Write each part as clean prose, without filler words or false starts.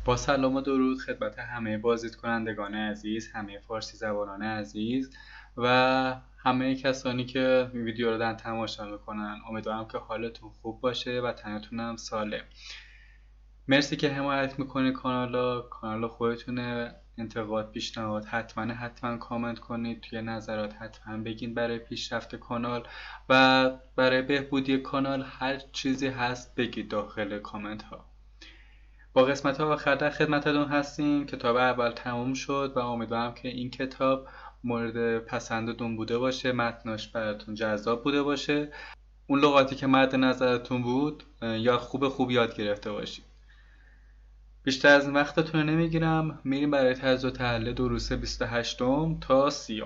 با سلام و درود خدمت همه بازدیدکنندگان عزیز، همه فارسی زبانان عزیز و همه کسانی که این ویدیو رو دارن تماشا میکنن. امیدوارم که حالتون خوب باشه و تنتون هم سالم. مرسی که حمایت میکنید کانال خودتونه. انتقاد، پیشنهاد حتما کامنت کنید، توی نظرات حتما بگین برای پیشرفت کانال و برای بهبودی کانال. هر چیزی هست بگید داخل کامنت ها. با قسمت ها آخر در خدمتتون هستیم. کتاب اول تموم شد و امیدوارم که این کتاب مورد پسندتون بوده باشه، متناش براتون جذاب بوده باشه، اون لغاتی که مد نظرتون بود یا خوب یاد گرفته باشید. بیشتر از این وقتتون رو نمیگیرم، میریم برای تجزیه و تحلیل دروس 28 تا 30.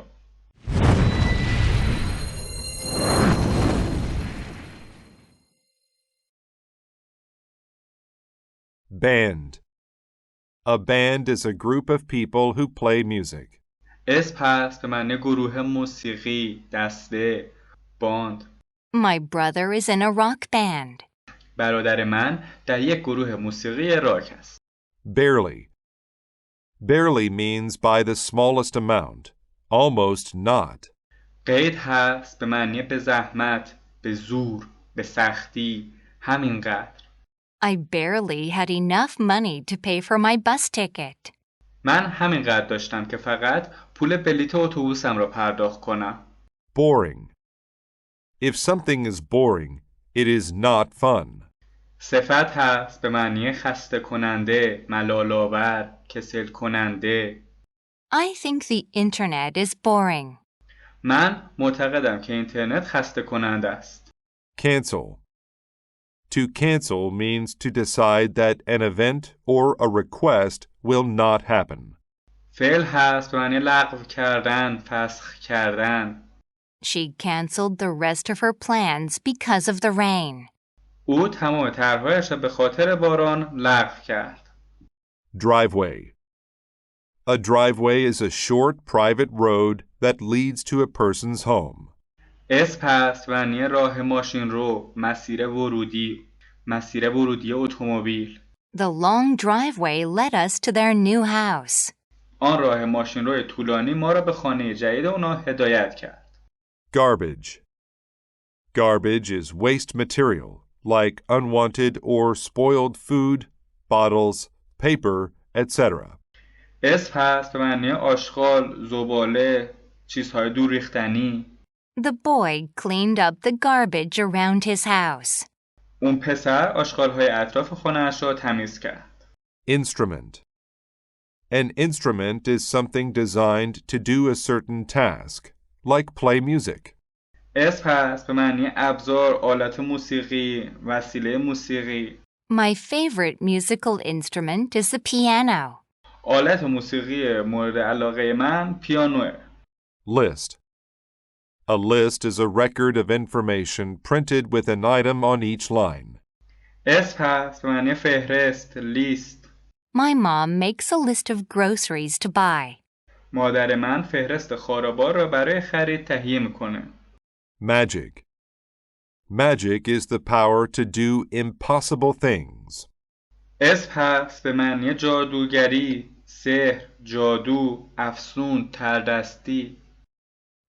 Band. A band is a group of people who play music. اسم هست به معنی گروه موسیقی، دسته، باند. My brother is in a rock band. برادر من در یک گروه موسیقی راک است. Barely. Barely means by the smallest amount, almost not. قید هست به معنی به زحمت، به زور، به سختی، همینقدر. I barely had enough money to pay for my bus ticket. من همینقدر داشتم که فقط پول بلیت اتوبوسم را پرداخت کنم. Boring. If something is boring, it is not fun. صفت هست به معنی خسته کننده، ملال‌آور، کسل کننده. I think the internet is boring. من معتقدم که اینترنت خسته کننده است. Cancel. To cancel means to decide that an event or a request will not happen. فعل هست به معنی لغو کردن، فسخ کردن. She canceled the rest of her plans because of the rain. او تمام طرح‌هایش را به خاطر باران لغو کرد. Driveway. A driveway is a short private road that leads to a person's home. اسم هست به معنی راه ماشین رو، مسیر ورودی اتومبیل. The long driveway led us to their new house. آن راه ماشین روی طولانی ما را به خانه جدید اونا هدایت کرد. Garbage. Garbage is waste material, like unwanted or spoiled food, bottles, paper, etc. اسم هست به معنی آشغال، زباله، چیزهای دور ریختنی. The boy cleaned up the garbage around his house. اون پسر آشغال‌های اطراف خانه‌اش را تمیز کرد. Instrument. An instrument is something designed to do a certain task, like play music. اسم هست به معنی ابزار، آلت موسیقی، وسیله موسیقی. My favorite musical instrument is the piano. آلت موسیقی مورد علاقه من پیانوه. List. A list is a record of information printed with an item on each line. اسم هست به معنی فهرست، لیست. My mom makes a list of groceries to buy. مادر من فهرست خاربار را برای خرید تهیه میکنه. Magic. Magic is the power to do impossible things. اسم هست به معنی جادوگری، سحر، جادو، افسون، تردستی.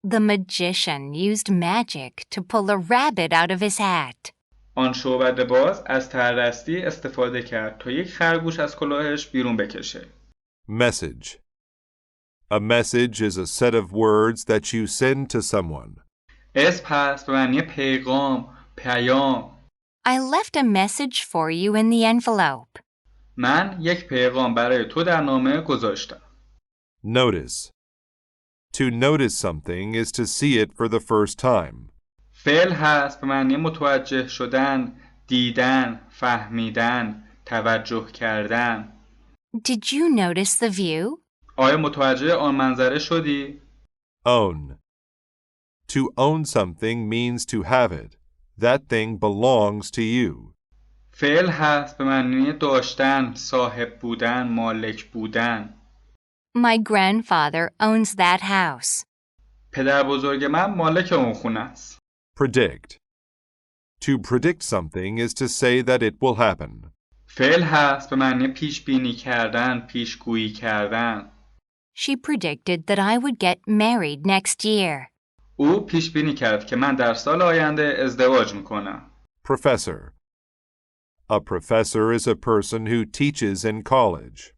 The magician used magic to pull a rabbit out of his hat. آن شعبده باز از تردستی استفاده کرد تا یک خرگوش از کلاهش بیرون بکشه. Message. A message is a set of words that you send to someone. اسم هست به معنی پیغام، پیام. I left a message for you in the envelope. من یک پیغام برای تو در نامه گذاشتم. Notice. To notice something is to see it for the first time. فعل هست به معنی متوجه شدن، دیدن، فهمیدن، توجه کردن. Did you notice the view? آیا متوجه آن منظره شدی؟ Own. To own something means to have it. That thing belongs to you. فعل هست به معنی داشتن، صاحب بودن، مالک بودن. My grandfather owns that house. پدر بزرگ من مالک اون خونه است. Predict. To predict something is to say that it will happen. فعل هست به معنی پیش بینی کردن، پیشگویی کردن. She predicted that I would get married next year. او پیش بینی کرد که من در سال آینده ازدواج میکنم. Professor. A professor is a person who teaches in college.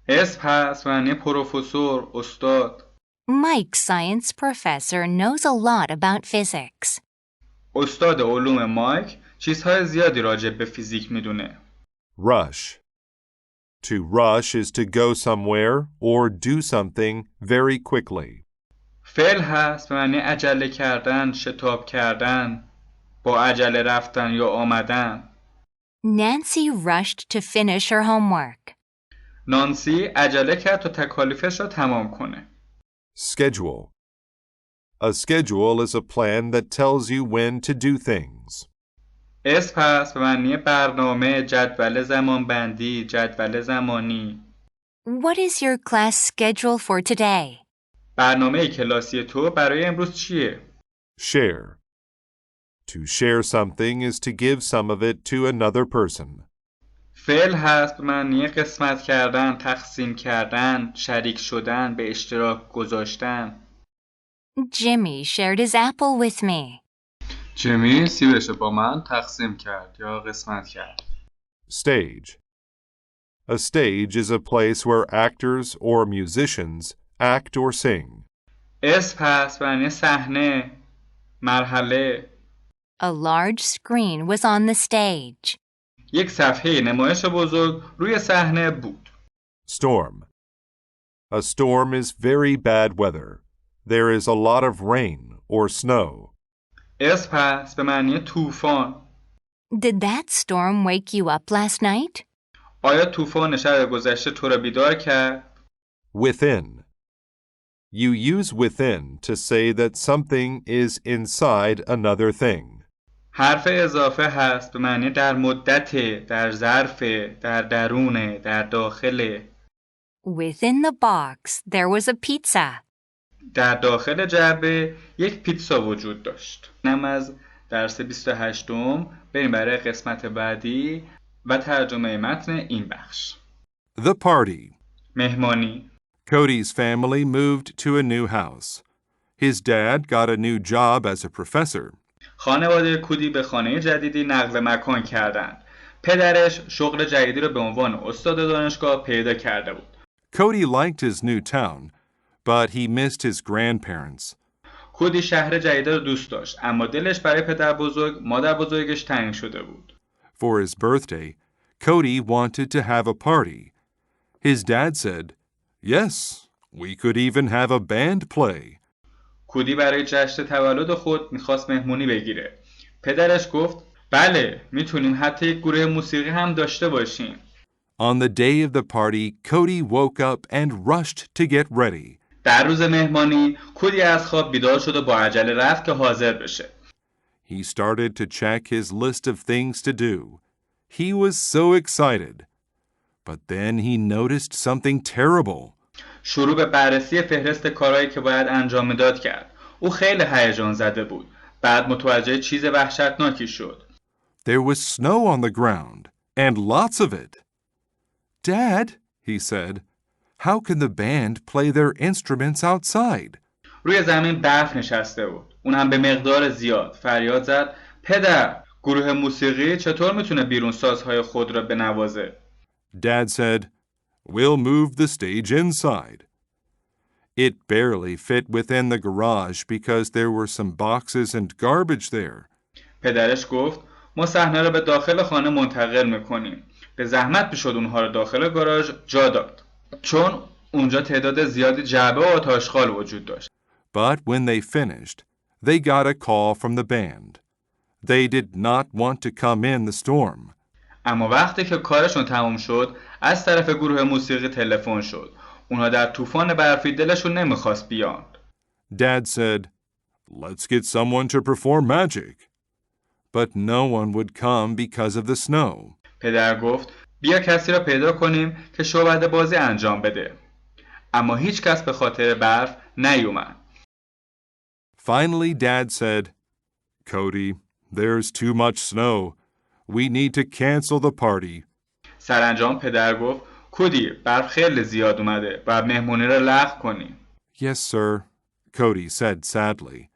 اسم هست به معنی پروفسور، استاد. Mike's science professor knows a lot about physics. استاد علوم مایک چیزهای زیادی راجع به فیزیک میدونه. Rush. To rush is to go somewhere or do something very quickly. فعل هست به معنی عجله کردن، شتاب کردن، با عجله رفتن یا آمدن. Nancy rushed to finish her homework. نانسی عجله کرد تا تکالیفش را تمام کنه. Schedule. A schedule is a plan that tells you when to do things. اسم هست به معنی برنامه، جدول زمانبندی، جدول زمانی. What is your class schedule for today? برنامه کلاسی تو برای امروز چیه؟ Share. To share something is to give some of it to another person. فعل هست به معنی قسمت کردن، تقسیم کردن، شریک شدن، به اشتراک گذاشتن. Jimmy shared his apple with me. جیمی سیبش با من تقسیم کرد یا قسمت کرد. Stage. A stage is a place where actors or musicians act or sing. اسم هست به معنی صحنه، مرحله. A large screen was on the stage. یک صفحه نمایش بزرگ روی صحنه بود. Storm. A storm is very bad weather. There is a lot of rain or snow. اسم هست به معنی طوفان. Did that storm wake you up last night? آیا طوفان شب گذشته تو را بیدار کرد؟ Within. You use within to say that something is inside another thing. حرف اضافه هست به معنی در مدت، در ظرف، در درون، در داخل. Within the box, there was a pizza. در داخل جعبه یک پیتزا وجود داشت. اینم از درس 28. بریم برای قسمت بعدی و ترجمه متن این بخش. The party. مهمانی. Cody's family moved to a new house. His dad got a new job as a professor. خانواده کودی به خانه جدیدی نقل مکان کردند. پدرش شغل جدیدی را به عنوان استاد دانشگاه پیدا کرده بود. Cody liked his new town, but he missed his grandparents. کودی شهر جدید را دوست داشت، اما دلش برای پدر بزرگ، مادر بزرگش تنگ شده بود. For his birthday, Cody wanted to have a party. His dad said, "Yes, we could even have a band play." کودی برای جشن تولد خود میخواست مهمونی بگیره. پدرش گفت بله، میتونیم حتی یک گروه موسیقی هم داشته باشیم. On the day of the party, Cody woke up and rushed to get ready. در روز مهمانی، کودی از خواب بیدار شد و با عجله رفت که حاضر بشه. He started to check his list of things to do. He was so excited. But then he noticed something terrible. شروع به بررسی فهرست کارهایی که باید انجام میداد کرد. او خیلی هیجان زده بود. بعد متوجه چیز وحشتناکی شد. There was snow on the ground, and lots of it. "Dad," he said, "how can the band play their instruments outside?" روی زمین برف نشسته بود. اون هم به مقدار زیاد. فریاد زد پدر، گروه موسیقی چطور میتونه بیرون سازهای خود را بنوازه؟ Dad said, "We'll move the stage inside." It barely fit within the garage because there were some boxes and garbage there. پدرش گفت ما صحنه را به داخل خانه منتقل میکنیم. به زحمت میشد اونها را داخل گاراژ جا داد. چون اونجا تعداد زیادی جعبه و آتشخال وجود داشت. But when they finished, they got a call from the band. They did not want to come in the storm. اما وقتی که کارشون تموم شد، از طرف گروه موسیقی تلفن شد. اونها در طوفان برفی دلشون نمیخواست بیان. Dad said, "Let's get someone to perform magic." But no one would come because of the snow. پدر گفت بیا کسی را پیدا کنیم که شعبده بازی انجام بده. اما هیچ کس به خاطر برف نیومد. Finally, Dad said, "Cody, there's too much snow. We need to cancel the party." سرانجام پدر گفت کودی برف خیلی زیاد اومده و مهمونی رو لغو کنی. Yes, sir, Cody said sadly.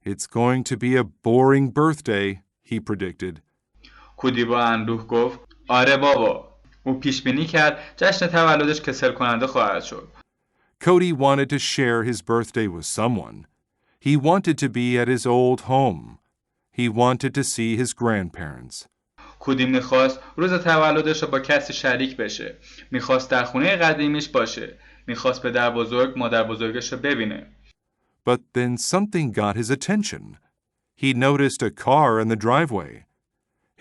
It's going to be a boring birthday, he predicted. کودی با اندوه گفت آره بابا. او پیش بینی کرد جشن تولدش کسل کننده خواهد شد. Cody wanted to share his birthday with someone. He wanted to be at his old home. He wanted to see his grandparents. کودی میخواست روز تولدش رو با کسی شریک بشه. میخواست در خونه قدیمیش باشه. میخواست پدر بزرگ مادر بزرگش رو ببینه. But then something got his attention. He noticed a car in the driveway.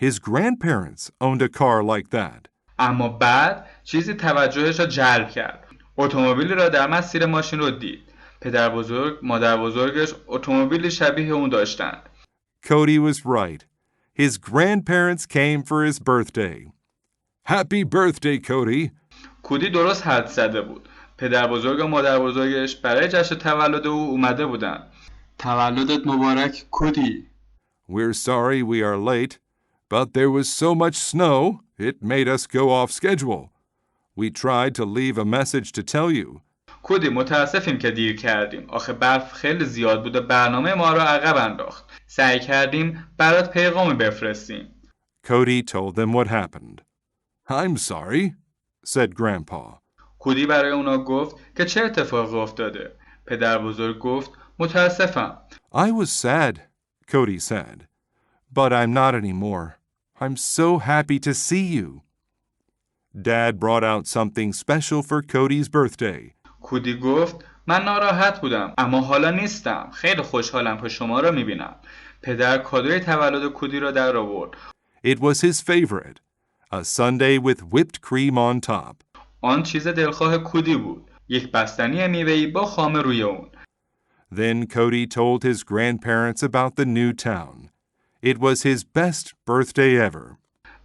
His grandparents owned a car like that. اما بعد چیزی توجهش را جلب کرد. اتومبیلی را در مسیر ماشین رو دید. پدر بزرگ مادر بزرگش اتومبیلی شبیه اون داشتند. Cody was right. His grandparents came for his birthday. Happy birthday, Cody. کودی درست حد زده بود. پدر بزرگ و مادر بزرگش برای جشن تولد او اومده بودند. تولدت مبارک کودی. We're sorry we are late, but there was so much snow, it made us go off schedule. We tried to leave a message to tell you. کودی متاسفیم که دیر کردیم. آخه برف خیلی زیاد بود و برنامه ما رو عقب انداخت. سعی کردیم برات پیغامی بفرستیم. Cody told them what happened. I'm sorry, said Grandpa. کودی برای اونا گفت که چه اتفاقی افتاده. پدر بزرگ گفت متاسفم. I was sad, Cody said, but I'm not anymore. I'm so happy to see you. Dad brought out something special for Cody's birthday. کودی گفت من ناراحت بودم اما حالا نیستم. خیلی خوشحالم که شما را میبینم. پدر کادوی تولد کودی را در آورد. It was his favorite, a sundae with whipped cream on top. آن چیز دلخواه کودی بود. یک بستنی میوه‌ای با خام روی اون. Then Cody told his grandparents about the new town. It was his best birthday ever.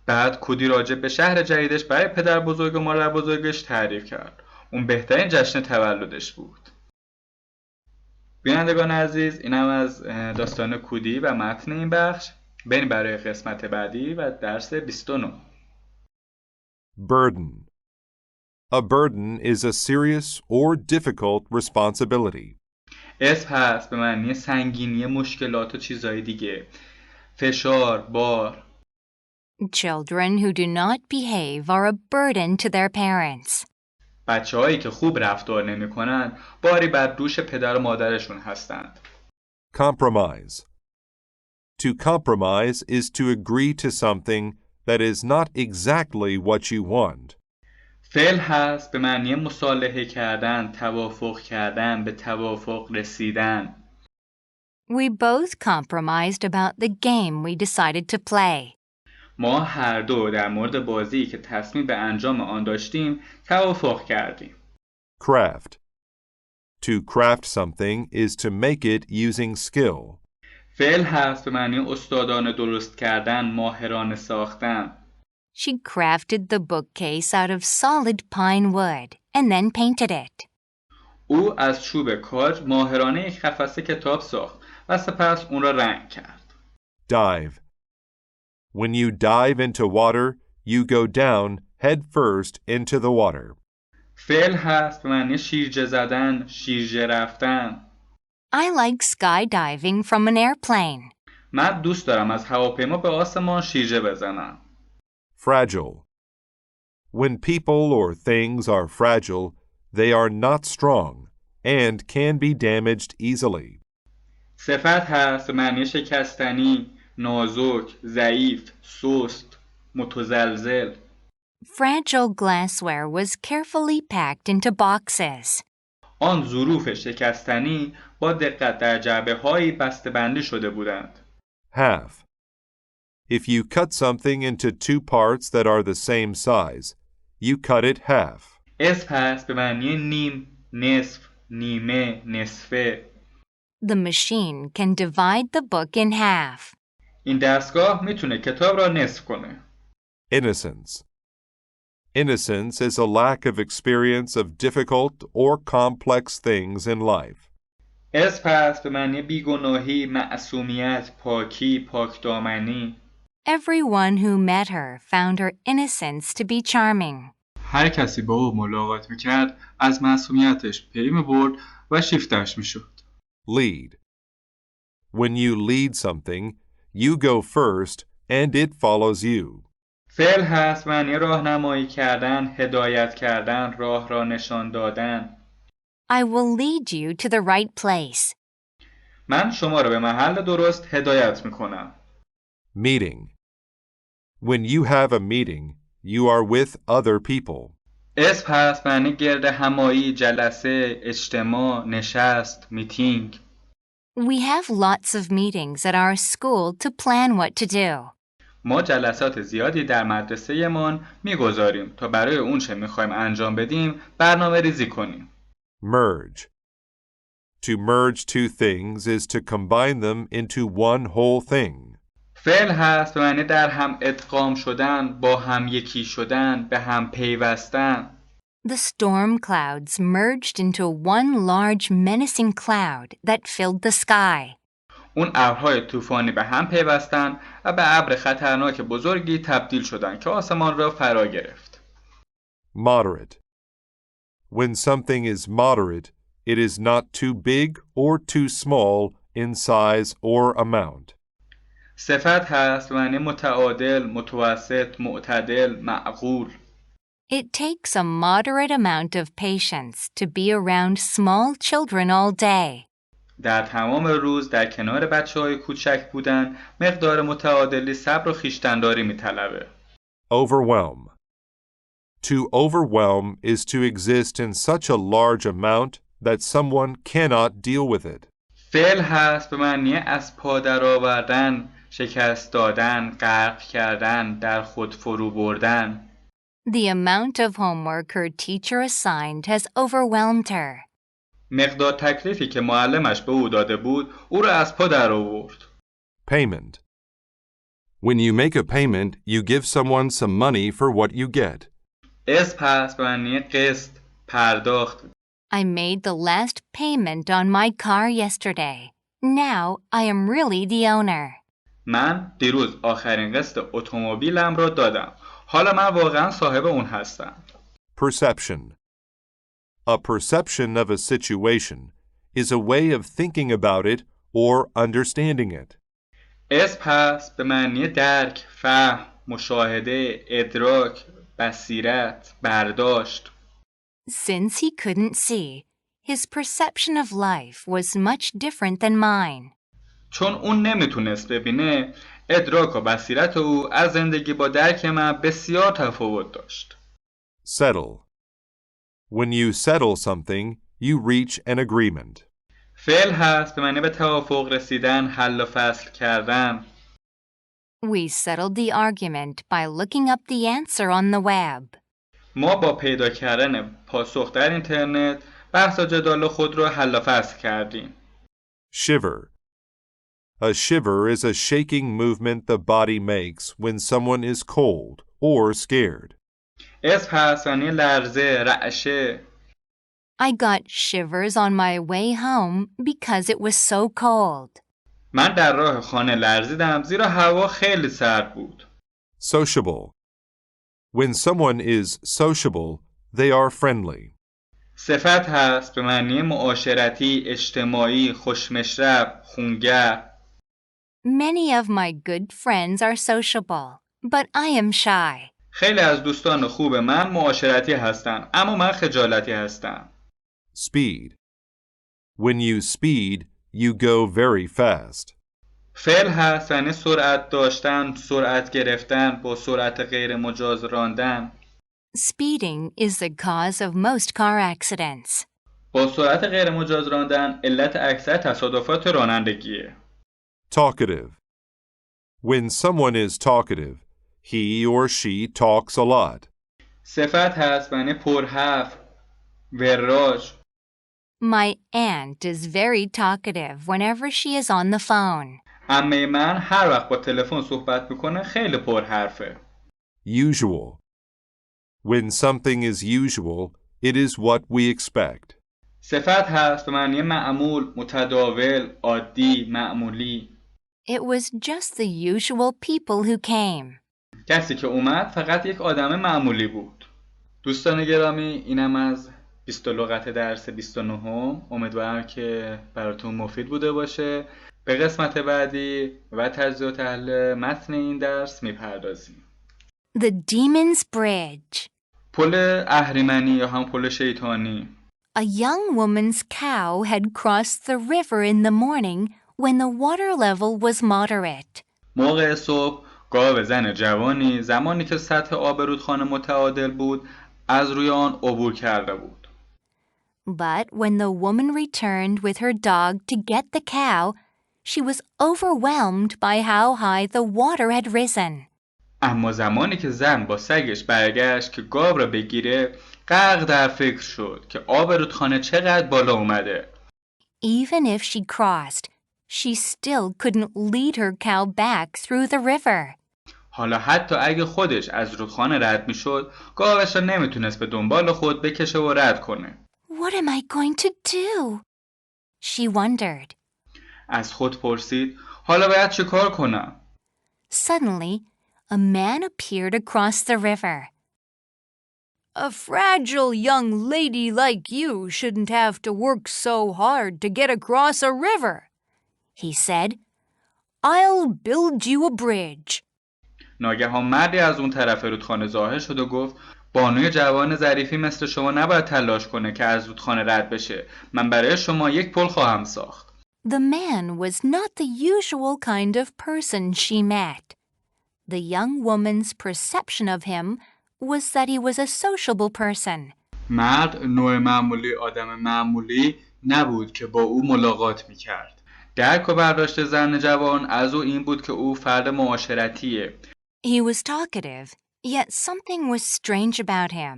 بعد کودی راجع به شهر جدیدش برای پدر بزرگ و مادر بزرگش تعریف کرد. اون بهترین جشن تولدش بود. بینندگان عزیز، اینم از داستان کودی و متن این بخش. بریم برای قسمت بعدی و درس 29. Burden. A burden is a serious or difficult responsibility. اسم هست به معنی سنگینی مشکلات و چیزهای دیگه. فشار، بار. Children who do not behave are a burden to their parents. بچه‌هایی که خوب رفتار نمی‌کنن باری بر دوش پدر و مادرشون هستند. Compromise. To compromise is to agree to something that is not exactly what you want. فعل هست به معنی مصالحه کردن، توافق کردن، به توافق رسیدن. We both compromised about the game we decided to play. ما هر دو در مورد بازی که تصمیم به انجام آن داشتیم توافق کردیم. Craft. To craft something is to make it using skill. فعل هست به معنی استادانه درست کردن، ماهرانه ساختن. She crafted the bookcase out of solid pine wood and then painted it. او از چوب کاج ماهرانه یک قفسه کتاب ساخت و سپس اون را رنگ کرد. Dive. When you dive into water, you go down head first into the water. فعل هست به معنی شیرجه زدن، شیرجه رفتن. I like skydiving from an airplane. من دوست دارم از هواپیما به آسمان شیرجه بزنم. Fragile. When people or things are fragile, they are not strong and can be damaged easily. صفت هست به معنی شکستنی، نازک، ضعیف، سست، متزلزل. Fragile glassware was carefully packed into boxes. آن ظروف شکستنی با دقت در جعبه‌هایی بسته‌بندی شده بودند. Half. If you cut something into two parts that are the same size, you cut it half. اسم هست به معنی نیم، نصف، نیمه، نصفه. The machine can divide the book in half. این دستگاه میتونه کتاب را نصف کنه. Innocence. Innocence is a lack of experience of difficult or complex things in life. اسم هست به معنی بیگناهی، معصومیت، پاکی، پاکدامنی. Everyone who met her found her innocence to be charming. هر کسی با او ملاقات میکرد از معصومیتش پی میبرد و شیفتش میشد. Lead. When you lead something, you go first and it follows you. فعل هست معنی راهنمایی کردن، هدایت کردن، راه را نشان دادن. I will lead you to the right place. من شما را به محل درست هدایت میکنم. Meeting. When you have a meeting, you are with other people. اسم هست معنی گرد همایی، جلسه، اجتماع، نشست، میتینگ. We have lots of meetings at our school to plan what to do. ما جلسات زیادی در مدرسه من میگذاریم تا برای اون چه میخوایم انجام بدیم برنامه ریزی کنیم. Merge. To merge two things is to combine them into one whole thing. فعل هست معنی در هم ادغام شدن، با هم یکی شدن، به هم پیوستن. The storm clouds merged into one large menacing cloud that filled the sky. اون ابرهای طوفانی به هم پیوستن و به ابر خطرناک بزرگی تبدیل شدن که آسمان را فرا گرفت. Moderate. When something is moderate, it is not too big or too small in size or amount. صفت هست معنی متعادل، متوسط، معتدل، معقول. It takes a moderate amount of patience to be around small children all day. در تمام روز در کنار بچه‌های کوچک بودن مقدار متعادلی صبر و خویشتن‌داری می‌طلبه. Overwhelm. To overwhelm is to exist in such a large amount that someone cannot deal with it. فعل هست به معنی از پا درآوردن، شکست دادن، غرق کردن، در خود فرو بردن. The amount of homework her teacher assigned has overwhelmed her. مقدار تکلیفی که معلمش به او داده بود او را از پا درآورد. Payment. When you make a payment, you give someone some money for what you get. اسم هست به معنی قسط، پرداخت. I made the last payment on my car yesterday. Now I am really the owner. من دیروز آخرین قسط اتومبیلم را دادم. حالا من واقعا صاحب اون هستم. Perception. A perception of a situation is a way of thinking about it or understanding it. اسم هست به معنی درک، فهم، مشاهده، ادراک، بصیرت، برداشت. Since he couldn't see, his perception of life was much different than mine. چون اون نمیتونست ببینه، ادراک و بصیرت او از زندگی با درک من بسیار تفاوت داشت. Settle. When you settle something, you reach an agreement. فعل هست به معنی به توافق رسیدن، حل و فصل کردن. We settled the argument by looking up the answer on the web. ما با پیدا کردن پاسخ در اینترنت بحث و جدال خود را حل و فصل کردیم. Shiver. A shiver is a shaking movement the body makes when someone is cold or scared. اسم هست یعنی لرزه، رعشه. I got shivers on my way home because it was so cold. من در راه خانه لرزیدم زیرا هوا خیلی سرد بود. Sociable. When someone is sociable, they are friendly. صفت هست به معنی معاشرتی، اجتماعی، خوشمشرب، خونگر. Many of my good friends are sociable, but I am shy. خیلی از دوستان خوب من معاشرتی هستند، اما من خجالتی هستم. Speed. When you speed, you go very fast. فعل هست یعنی سرعت داشتن، سرعت گرفتن، با سرعت غیر مجاز راندن. Speeding is the cause of most car accidents. با سرعت غیر مجاز راندن علت اکثر تصادفات رانندگیه. Talkative. When someone is talkative, he or she talks a lot. صفت هست یعنی پرحرف، وراج. My aunt is very talkative whenever she is on the phone. عمه من هر وقت با تلفن صحبت میکنه خیلی پرحرفه. Usual. When something is usual, it is what we expect. صفت هست به معنی معمول، متداول، عادی، معمولی. It was just the usual people who came. کسی که اومد فقط یک آدم معمولی بود. دوستان گرامی، اینم از 20 لغت درس 29. امیدوارم که براتون مفید بوده باشه. به قسمت بعدی و تجزیه و تحلیل متن این درس میپردازیم. The Demon's Bridge. پل اهریمنی یا هم پل شیطانی. A young woman's cow had crossed the river in the morning when the water level was moderate. موقع صبح گاو زن جوانی زمانی که سطح آب رودخانه متعادل بود از روی آن عبور کرده بود. But when the woman returned with her dog to get the cow, she was overwhelmed by how high the water had risen. اما زمانی که زن با سگش برگشت که گاو را بگیره، غرق در فکر شد که آب رودخانه چقدر بالا اومده. Even if she crossed, she still couldn't lead her cow back through the river. حالا حتی اگه خودش از رودخانه رد میشد، گاوش را نمیتونست به دنبال خود بکشه و رد کنه. What am I going to do? She wondered. از خود پرسید حالا باید چه کار کنم؟ Suddenly, a man appeared across the river. A fragile young lady like you shouldn't have to work so hard to get across a river, he said. I'll build you a bridge. ناگهان مردی از اون طرف رودخانه ظاهر شد و گفت بانوی جوان ظریفی مثل شما نباید تلاش کنه که از رودخانه رد بشه. من برای شما یک پل خواهم ساخت. The man was not the usual kind of person she met. The young woman's perception of him was that he was a sociable person. مرد نوع معمولی آدم معمولی نبود که با او ملاقات میکرد. درک و برداشت زن جوان از او این بود که او فرد معاشرتیه. He was talkative, yet something was strange about him.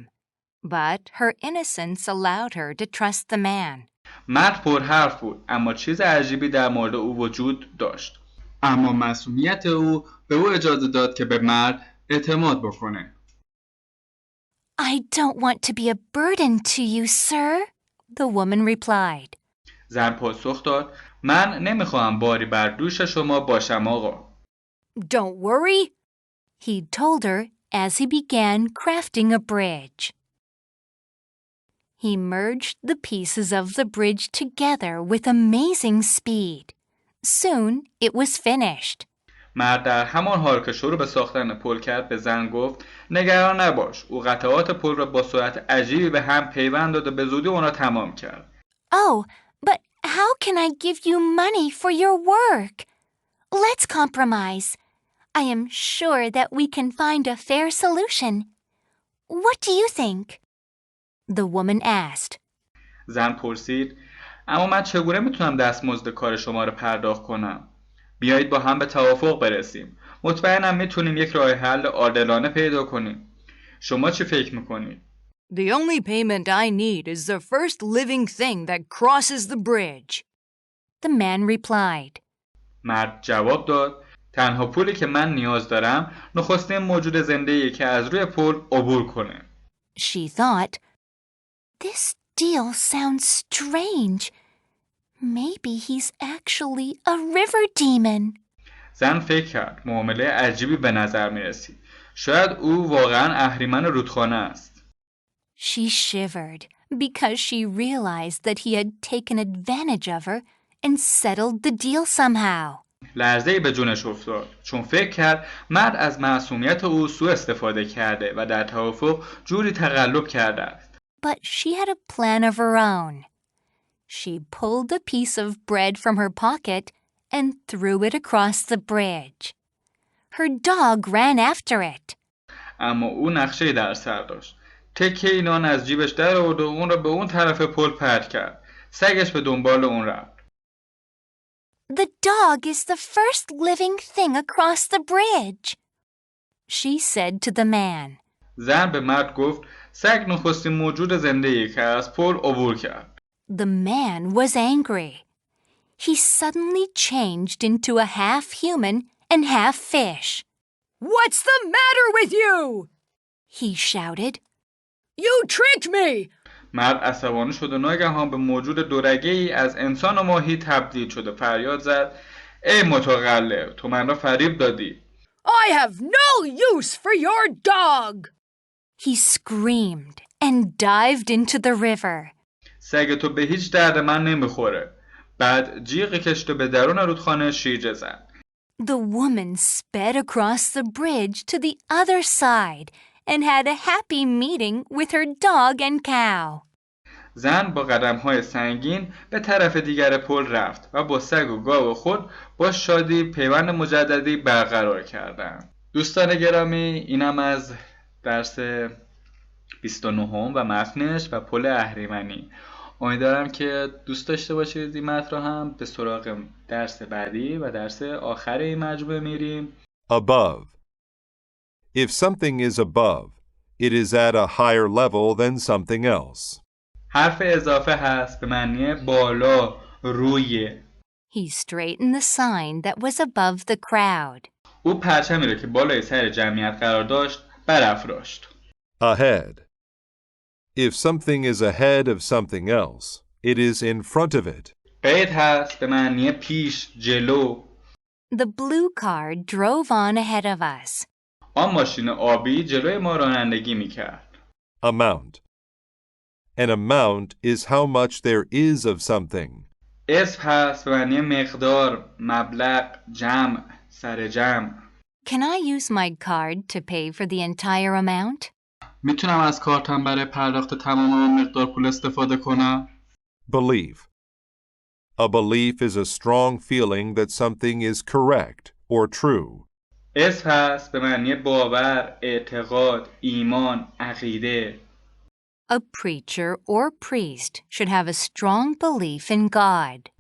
But her innocence allowed her to trust the man. مرد پرحرف بود، اما چیز عجیبی در مورد او وجود داشت. اما معصومیت او به او اجازه داد که به مرد اعتماد بکنه. I don't want to be a burden to you, sir, the woman replied. زن پاسخ داد من نمیخواهم باری بر دوش شما باشم آقا. Don't worry, he told her as he began crafting a bridge. He merged the pieces of the bridge together with amazing speed. Soon it was finished. مرد در همان حال که شروع به ساختن پل کرد به زن گفت نگران نباش. او قطعات پل را با سرعت عجیبی به هم پیوند داد و به زودی آن را تمام کرد. Oh, but how can I give you money for your work? Let's compromise. I am sure that we can find a fair solution. What do you think? The woman asked. زن پرسید اما من چگونه میتونم دستمزد کار شما را پرداخت کنم؟ بیایید با هم به توافق برسیم. مطمئنم میتونیم یک راه حل عادلانه پیدا کنیم. شما چی فکر میکنید؟ The only payment I need is the first living thing that crosses the bridge. The man replied. مرد جواب داد تنها پولی که من نیاز دارم نخستین موجود زنده‌ای که از روی پل عبور کنه. She thought, this deal sounds strange. Maybe he's actually a river demon. زن فکر کرد معامله عجیبی به نظر می رسید. شاید او واقعا اهریمن رودخانه است. She shivered because she realized that he had taken advantage of her and settled the deal somehow. لرزه‌ای به جونش افتاد چون فکر کرد مرد از معصومیت او سوء استفاده کرده و در توافق جوری تقلب کرده است. But she had a plan of her own. She pulled a piece of bread from her pocket and threw it across the bridge. Her dog ran after it. اما او نقشه‌ای در سر داشت. تکه نان از جیبش در آورد و اون را به اون طرف پل پرت کرد. سگش به دنبال اون رفت. The dog is the first living thing across the bridge, she said to the man. زن به مرد گفت سگ نخستین موجود زنده‌ای که از پل عبور کرد. The man was angry. He suddenly changed into a half human and half fish. What's the matter with you? He shouted. You tricked me! مرد عصبانی شد و ناگهان به موجود دورگه‌ای از انسان و ماهی تبدیل شد و فریاد زد ای متقلب، تو من را فریب دادی. I have no use for your dog! He screamed and dived into the river. سگ تو به هیچ درد من نمیخوره. بعد جیغ کشت و به درون رودخانه شیرجه زد. The woman sped across the bridge to the other side and had a happy meeting with her dog and cow. زن با قدم‌های سنگین به طرف دیگر پل رفت و با سگ و گاو خود با شادی پیوند مجددی برقرار کردند. دوستان گرامی، اینم از درس 29 و متنش و پل اهریمنی. امیدوارم که دوست داشته باشید این متن رو هم. به سراغ درس بعدی و درس آخر این مجموعه میریم. Above. If something is above, it is at a higher level than something else. حرف اضافه هست به معنی بالا، روی. He straightened the sign that was above the crowd. او پرچمی را که بالای سر جمعیت قرار داشت برافراشت. Ahead. If something is ahead of something else, it is in front of it. قید هست به معنی پیش، جلو. The blue car drove on ahead of us. آن ماشین آبی جلوی ما رانندگی میکرد. Amount. An amount is how much there is of something. اسم هست به معنی مقدار، مبلغ، جمع، سر جمع. Can I use my card to pay for the entire amount? میتونم از کارتم برای پرداخت تمام مقدار پول استفاده کنم؟ Belief. A belief is a strong feeling that something is correct or true. اسم هست به معنی باور، اعتقاد، ایمان، عقیده. A preacher or priest should have a strong belief in God.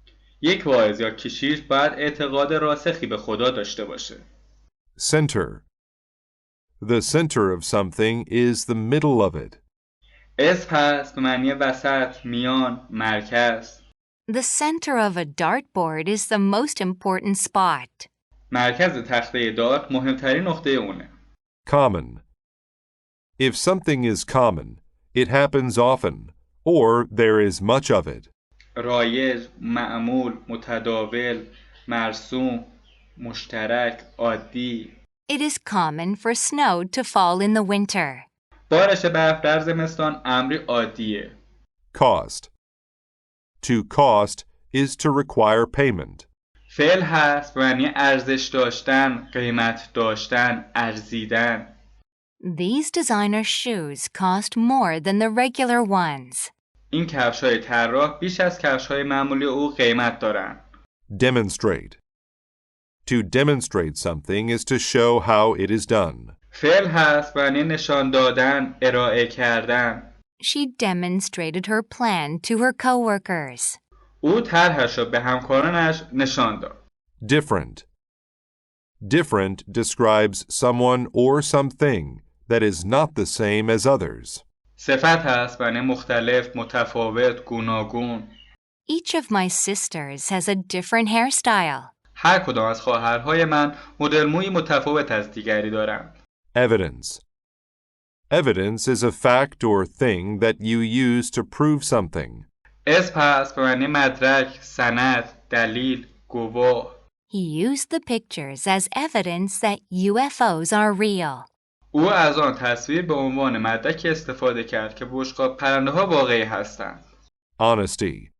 یک واعظ یا کشیش باید اعتقاد راسخی به خدا داشته باشه. Center. The center of something is the middle of it. اسم هست به معنی وسط، میان، مرکز. The center of a dartboard is the most important spot. مرکز تخته دارت مهمترین نقطه اونه. Common. If something is common, it happens often, or there is much of it. رایج، معمول، متداول، مرسوم، مشترک، عادی. It is common for snow to fall in the winter. بارش برف در زمستان امری عادیه. Cost. To cost is to require payment. فعل هست به معنی ارزش داشتن، قیمت داشتن، ارزیدن. These designer shoes cost more than the regular ones. این کفش‌های طراح بیش از کفش‌های معمولی او قیمت دارن. Demonstrate. To demonstrate something is to show how it is done. فعل هست به معنی نشان دادن، ارائه کردن. She demonstrated her plan to her coworkers. او طرحش را به همکارانش نشان داد. Different. Different describes someone or something that is not the same as others. صفت هست به معنی مختلف، متفاوت، گوناگون. Each of my sisters has a different hairstyle. هر کدام از خواهرهای من مدل مویی متفاوت از دیگری دارند. Evidence. Evidence is a fact or thing that you use to prove something. اسم هست به معنی مدرک، سند، دلیل، گواه. He used the pictures as evidence that UFOs are real. او از آن تصویر به عنوان مدرکی استفاده کرد که بشقاب پرنده‌ها واقعی هستند. Honesty.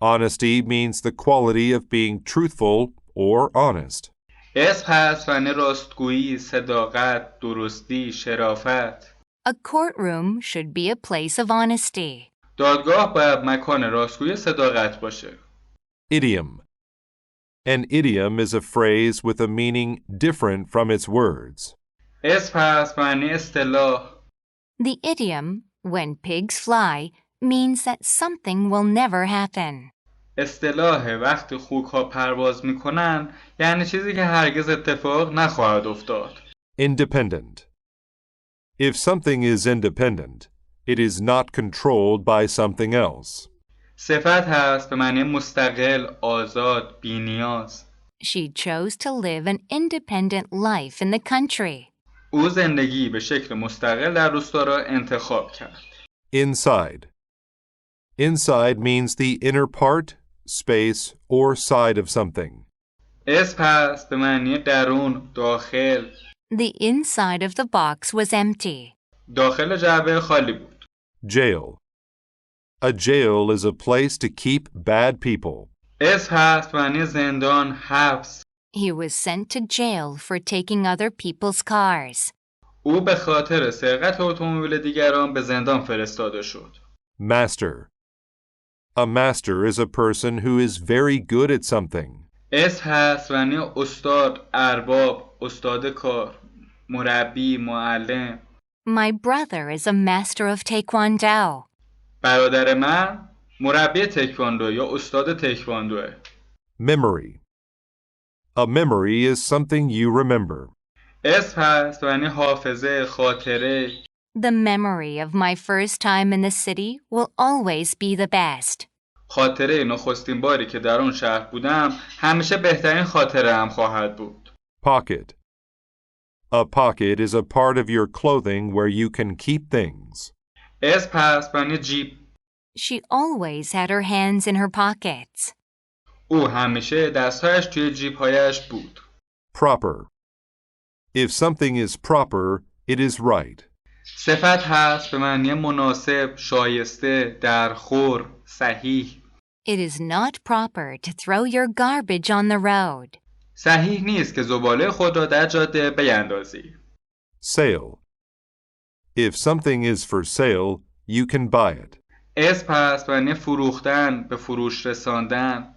Honesty means the quality of being truthful or honest. اسم هست به معنی راستگویی، صداقت، درستی، شرافت. A courtroom should be a place of honesty. دادگاه باید مکان راستگویی صداقت باشه. Idiom. An idiom is a phrase with a meaning different from its words. اسم هست به معنی اصطلاح. The idiom, when pigs fly, means that something will never happen. اصطلاح وقتی خوک‌ها پرواز میکنن یعنی چیزی که هرگز اتفاق نخواهد افتاد. Independent. If something is independent, it is not controlled by something else. صفت هست به معنی مستقل، آزاد، بی‌نیاز. She chose to live an independent life in the country. او زندگی به شکل مستقل در روستا را انتخاب کرد. Inside. Inside means the inner part, space, or side of something. اسم هست به معنی درون، داخل. The inside of the box was empty. داخل جعبه خالی بود. Jail. A jail is a place to keep bad people. اسم هست به معنی زندان، حبس. He was sent to jail for taking other people's cars. او به خاطر سرقت اتومبیل دیگران به زندان فرستاده شد. Master. A master is a person who is very good at something. اسم هست معنی استاد، ارباب، استاد کار، مربی، معلم. My brother is a master of taekwondo. برادر من مربی تکواندو یا استاد تکواندوه. Memory. A memory is something you remember. اسم هست معنی حافظه، خاطره. The memory of my first time in the city will always be the best. خاطره نخستین باری که در اون شهر بودم همیشه بهترین خاطره هم خواهد بود. Pocket. A pocket is a part of your clothing where you can keep things. اسم هست معنی جیب. She always had her hands in her pockets. او همیشه دستهایش توی جیبهایش بود. Proper. If something is proper, it is right. صفت هست به معنی مناسب، شایسته، درخور، صحیح. It is not proper to throw your garbage on the road. صحیح نیست که زباله خود را در جاده بیندازی. Sale. If something is for sale, you can buy it. اسم هست معنی فروختن، به فروش رساندن.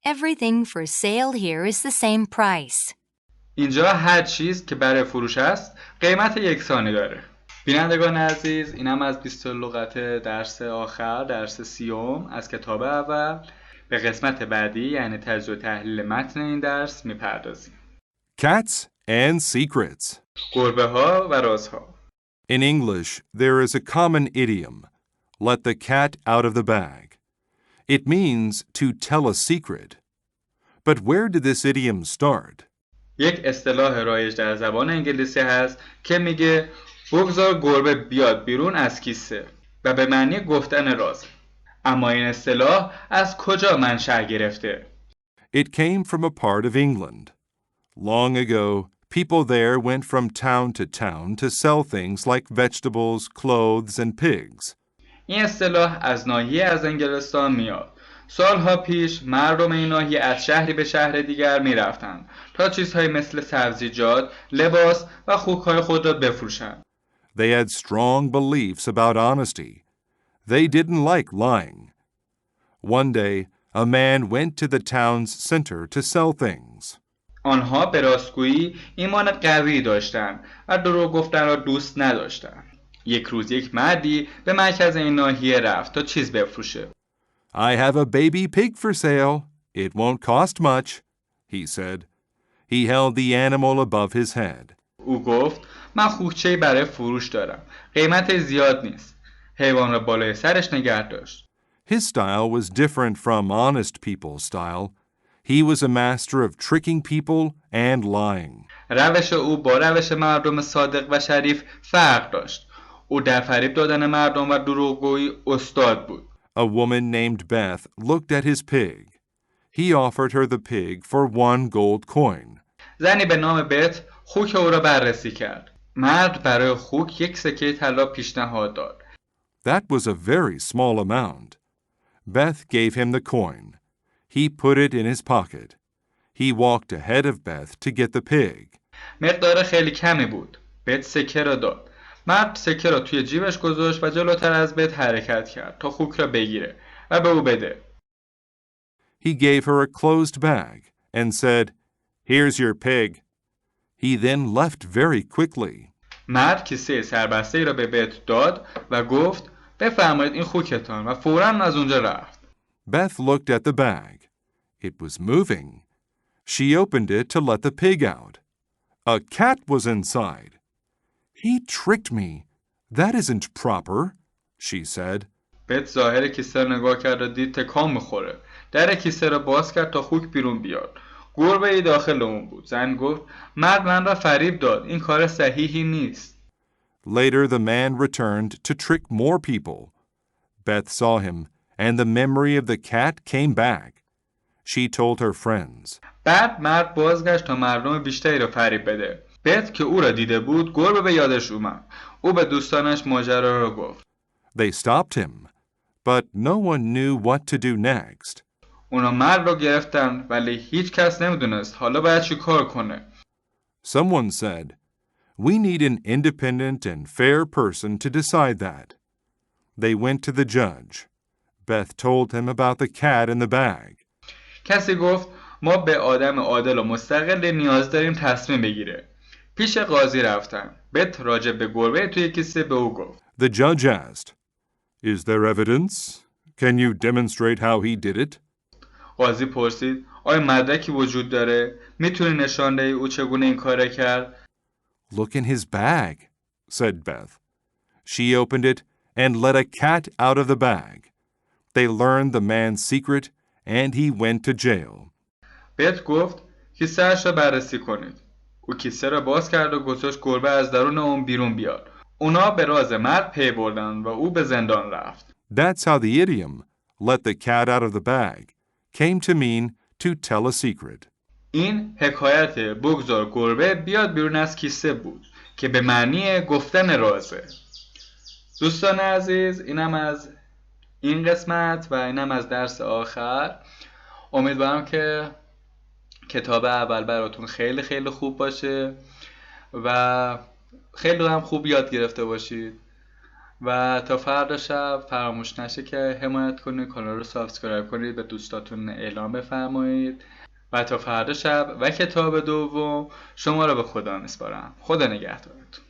Everything for sale here is the same price. اینجا هر چیز که برای فروش است قیمت یکسانی داره. بینندگان عزیز، اینم از 20 لغت درس آخر، درس 30 از کتاب اول. به قسمت بعدی یعنی تجزیه و تحلیل متن این درس میپردازیم. Cats and secrets. گربه ها و رازها. In English, there is a common idiom, let the cat out of the bag. It means to tell a secret. But where did this idiom start? یک اصطلاح رایج در زبان انگلیسی هست که میگه بگذار گربه بیاد بیرون از کیسه و به معنی گفتن راز. اما این اصطلاح از کجا منشأ گرفته؟ It came from a part of England. Long ago, people there went from town to town to sell things like vegetables, clothes, and pigs. این اصطلاح از ناحیه از انگلستان میاد. سالها پیش مردم این ناحیه از شهری به شهر دیگر میرفتند تا چیزهایی مثل سبزیجات، لباس و خوک‌های خود را بفروشند. They had strong beliefs about honesty. They didn't like lying. One day, a man went to the town's center to sell things. آنها به راستگویی ایمان قوی داشتند و دروغ گفتن را دوست نداشتند. یک روز یک مردی به مرکز این ناحیه رفت تا چیز بفروشه. I have a baby pig for sale. It won't cost much, he said. He held the animal above his head. او گفت من خوکچه‌ای برای فروش دارم. قیمت زیاد نیست. حیوان را بالای سرش نگه داشت. His style was different from honest people's style. He was a master of tricking people and lying. روش او با روش مردم صادق و شریف فرق داشت. او در فریب دادن مردم و دروغگویی استاد بود. A woman named Beth looked at his pig. He offered her the pig for 1 gold coin. زنی به نام بت خوک او را بررسی کرد. مرد برای خوک یک سکه طلا پیشنهاد داد. That was a very small amount. Beth gave him the coin. He put it in his pocket. He walked ahead of Beth to get the pig. مقدار خیلی کمی بود. بت سکه را داد. مرد سکه را توی جیبش گذاشت و جلوتر از بت حرکت کرد تا خوک را بگیره و به او بده. He gave her a closed bag and said, "Here's your pig." He then left very quickly. مرد کیسه سربسته ای را به بت داد و گفت بفرمایید این خوکتان و فوراً از اونجا رفت. Beth looked at the bag. It was moving. She opened it to let the pig out. A cat was inside. He tricked me. That isn't proper, she said. بت ظاهر کیسه را نگاه کرد و دید تکان میخوره. در کیسه را باز کرد تا خوک بیرون بیاد. گربه ای داخل اون بود. زن گفت مرد من را فریب داد. این کار صحیحی نیست. Later the man returned to trick more people. Beth saw him, and the memory of the cat came back. She told her friends. بعد مرد بازگشت تا مردم بیشتری را فریب بده. بت که او را دیده بود گربه به یادش اومد. او به دوستانش ماجرا را گفت. They stopped him, but no one knew what to do next. اونا مرد را گرفتن ولی هیچ کس نمیدونست حالا باید چی کار کنه. Someone said, "We need an independent and fair person to decide that." They went to the judge. Beth told him about the cat in the bag. کسی گفت ما به آدم عادل و مستقل نیاز داریم تصمیم بگیره. پیش قاضی رفتن. بت راجع به گربه توی کیسه به او گفت. The judge asked, "Is there evidence? Can you demonstrate how he did it?" قاضی پرسید آیا مدرکی وجود داره؟ میتونی نشان دهی او چگونه این کار کرد؟ "Look in his bag," said Beth. She opened it and let a cat out of the bag. They learned the man's secret and he went to jail. بت گفت کیسه‌اش را بررسی کنید. او کیسه را باز کرد و گذاشت گربه از درون اون بیرون بیاد. اونا به راز مرد پی بردن و او به زندان رفت. That's how the idiom, "let the cat out of the bag," came to mean to tell a secret. این حکایت بگذار گربه بیاد بیرون از کیسه بود که به معنی گفتن رازه. دوستان عزیز، اینم از این قسمت و اینم از درس آخر. امیدوارم که کتاب اول براتون خیلی خیلی خوب باشه و خیلی هم خوب یاد گرفته باشید و تا فردا شب فراموش نشه که حمایت کنید، کانال رو سابسکرایب کنید، به دوستاتون اعلام بفرمایید و تا فردا شب و کتاب دوم شما رو به خدا میسپارم. خدا نگهدارتون.